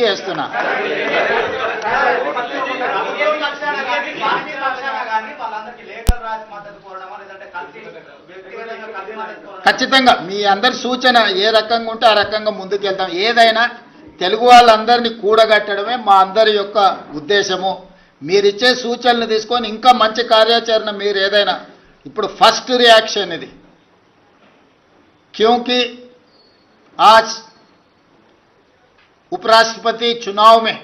చేస్తున్నా. ఖచ్చితంగా మీ అందరి సూచన ఏ రకంగా ఉంటే ఆ రకంగా ముందుకెళ్తాం. ఏదైనా తెలుగు వాళ్ళందరినీ కూడగట్టడమే మా అందరి యొక్క ఉద్దేశము. మీరిచ్చే సూచనలు తీసుకొని ఇంకా మంచి కార్యాచరణ మీరు ఏదైనా ఇప్పుడు ఫస్ట్ रिएक्शन ఇది. क्योंकि आज उपराष्ट्रपति चुनाव में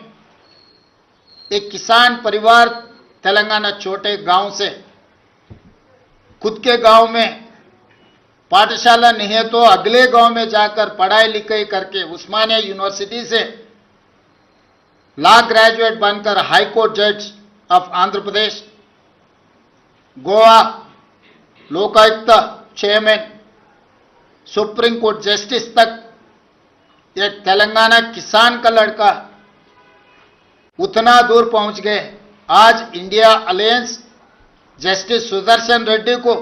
एक किसान परिवार तेलंगाना छोटे गांव से खुद के गांव में पाठशाला नहीं है तो अगले गांव में जाकर पढ़ाई लिखाई करके उस्मानिया यूनिवर्सिटी से लॉ ग्रेजुएट बनकर हाई कोर्ट जज of Andhra Pradesh, Goa Lokayukta chairman, supreme court justice तक एक तेलंगाना किसान का लड़का उतना दूर पहुंच गए. आज India alliance justice Sudarshan Reddy को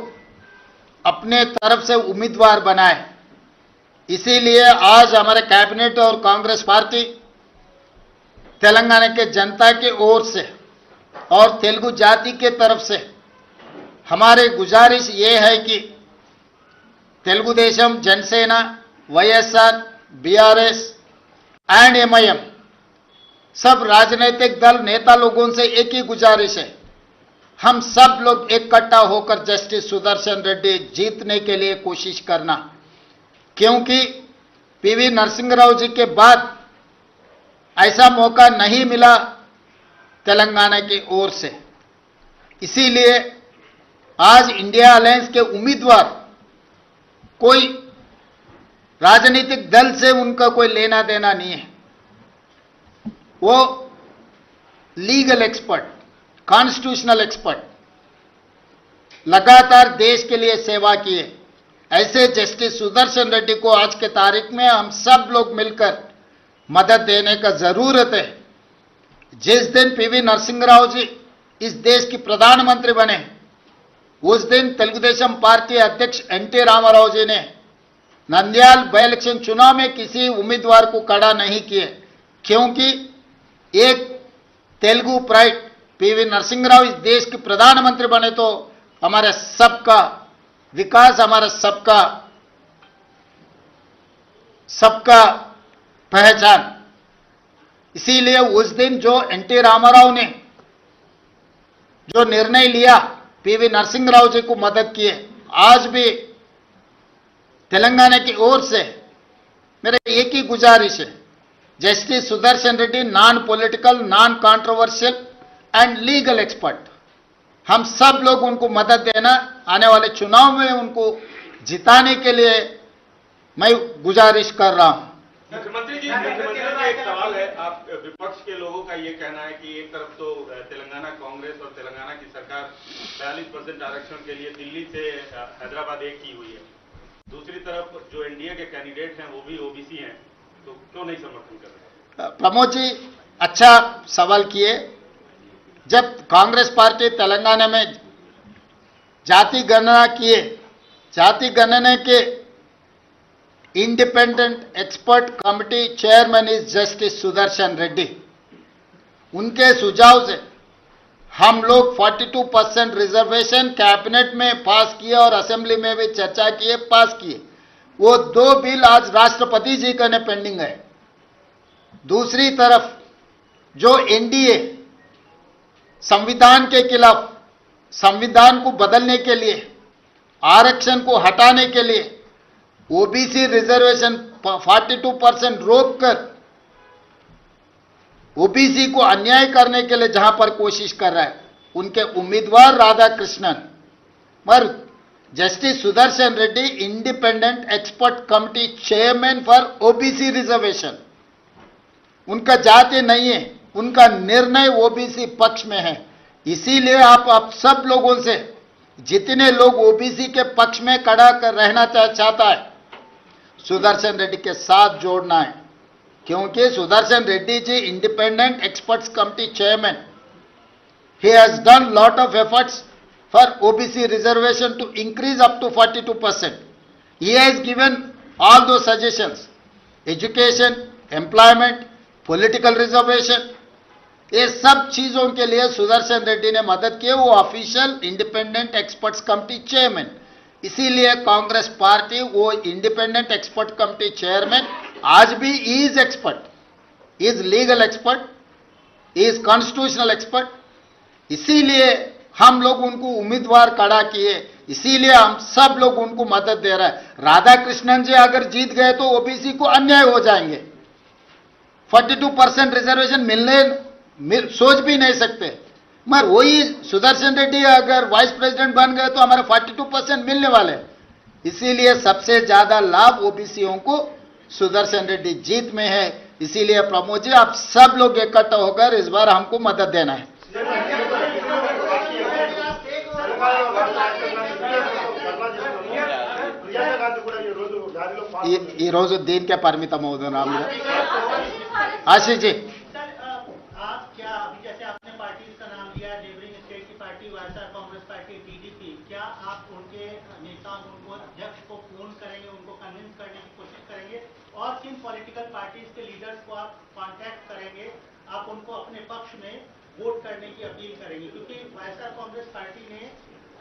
अपने तरफ से उम्मीदवार बनाए. इसीलिए आज हमारे कैबिनेट और कांग्रेस पार्टी तेलंगाना के जनता की ओर से और तेलुगु जाति के तरफ से हमारी गुजारिश ये है कि Telugu Desam, Jana Sena, YSR, BRS and MIM सब राजनीतिक दल नेता लोगों से एक ही गुजारिश है, हम सब लोग इकट्ठा होकर जस्टिस सुदर्शन रेड्डी जीतने के लिए कोशिश करना. क्योंकि पीवी नरसिंह राव जी के बाद ऐसा मौका नहीं मिला तेलंगाना की ओर से. इसीलिए आज इंडिया अलायंस के उम्मीदवार कोई राजनीतिक दल से उनका कोई लेना देना नहीं है. वो लीगल एक्सपर्ट, कॉन्स्टिट्यूशनल एक्सपर्ट, लगातार देश के लिए सेवा किए. ऐसे जस्टिस सुदर्शन रेड्डी को आज के तारीख में हम सब लोग मिलकर मदद देने का जरूरत है. जिस दिन पीवी नरसिंह राव जी इस देश की प्रधानमंत्री बने उस दिन तेलुगुदेशम पार्टी अध्यक्ष एनटी रामाराव जी ने नंदयाल बाई इलेक्शन चुनाव में किसी उम्मीदवार को खड़ा नहीं किए. क्योंकि एक तेलुगु प्राइड पीवी नरसिंह राव इस देश के प्रधानमंत्री बने तो हमारे सबका विकास, हमारा सबका पहचान. इसीलिए उस दिन जो एनटी रामाराव ने जो निर्णय लिया पीवी नरसिंह राव जी को मदद किए, आज भी तेलंगाना की ओर से मेरे एक ही गुजारिश है, justice Sudarshan Reddy non political, non controversial and legal expert, हम सब लोग उनको मदद देना. आने वाले चुनाव में उनको जिताने के लिए मैं गुजारिश कर रहा हूं. मुख्यमंत्री जी, मुख्यमंत्री का एक सवाल है. आप विपक्ष के लोगों का ये कहना है कि एक तरफ तो तेलंगाना कांग्रेस और तेलंगाना की सरकार 42% आरक्षण के लिए दिल्ली से हैदराबाद एक की हुई है, दूसरी तरफ जो एनडीए के कैंडिडेट हैं वो भी ओबीसी हैं, तो क्यों नहीं समर्थन कर रहे? प्रमोद जी अच्छा सवाल किए. जब कांग्रेस पार्टी तेलंगाना में जाति गणना किए, जाति गणना के independent expert committee chairman is justice Sudarshan Reddy. उनके सुझाव से हम लोग 42% रिजर्वेशन कैबिनेट में पास किए और असेंबली में भी चर्चा किए, पास किए. वो 2 बिल आज राष्ट्रपति जी का ने पेंडिंग है. दूसरी तरफ जो एनडीए संविधान के खिलाफ, संविधान को बदलने के लिए, आरक्षण को हटाने के लिए ओबीसी रिजर्वेशन 42% रोककर ओबीसी को अन्याय करने के लिए जहां पर कोशिश कर रहा है, उनके उम्मीदवार राधाकृष्णन पर justice Sudarshan Reddy independent expert committee chairman for OBC reservation. उनका जाति नहीं है, उनका निर्णय ओबीसी पक्ष में है. इसीलिए आप सब लोगों से जितने लोग ओबीसी के पक्ष में खड़ा कर रहना चाहता है सुदर्शन रेड्डी के साथ जोड़ना है. क्योंकि Sudarshan Reddy ji independent experts committee chairman, he has done lot of efforts for OBC reservation to increase up to 42%. He has given all those suggestions, education, employment, political reservation, ये सब चीजों के लिए सुदर्शन रेड्डी ने मदद की। वो official independent experts committee chairman, इसीलिए कांग्रेस पार्टी वो इंडिपेंडेंट एक्सपर्ट कमिटी चेयरमैन आज भी is expert, is legal expert, is constitutional expert. इसीलिए हम लोग उनको उम्मीदवार खड़ा किए, इसीलिए हम सब लोग उनको मदद दे रहे हैं। राधा कृष्णन जी अगर जीत गए तो ओबीसी को अन्याय हो जाएंगे। 42% रिजर्वेशन सोच भी नहीं सकते, मगर वही सुदर्शन रेड्डी अगर वाइस प्रेसिडेंट बन गए तो हमारे 42% मिलने वाले। इसीलिए सबसे ज्यादा लाभ ओबीसीओं को सुदर्शन रेड्डी जीत में है। इसीलिए प्रमोद जी आप सब लोग इकट्ठा होकर इस बार हमको मदद देना है। ఈ రోజు దీనికే పరిమితం అవుతున్నాం। आशीष जी, आप क्या अभी जैसे आपने पार्टी का नाम लिया, नेबरिंग स्टेट की party YSR Congress party TDP, क्या आप उनके नेता उनको अध्यक्ष को फोन करेंगे, उनको कन्विंस करने की कोशिश करेंगे, और किन पॉलिटिकल पार्टीज के लीडर्स को आप कांटेक्ट करेंगे, आप उनको अपने पक्ष में वोट करने की अपील करेंगे? क्योंकि वाईएसआर कांग्रेस पार्टी ने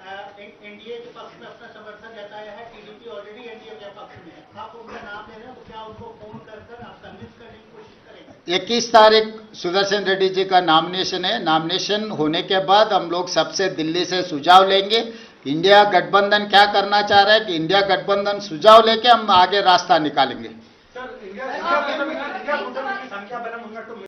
एनडीए के पक्ष में अपना समर्थन जताया है, टीडीपी ऑलरेडी एनडीए के पक्ष में है। आप उनका नाम ले रहे हैं, तो क्या उनको फोन कर आप कन्विंस करने की कोशिश करेंगे? 21 तारीख सुदर्शन रेड्डी जी का नॉमिनेशन है। नॉमिनेशन होने के बाद हम लोग सबसे दिल्ली से सुझाव लेंगे। इंडिया गठबंधन क्या करना चाह रहा है कि इंडिया गठबंधन सुझाव लेके हम आगे रास्ता निकालेंगे। Sir, India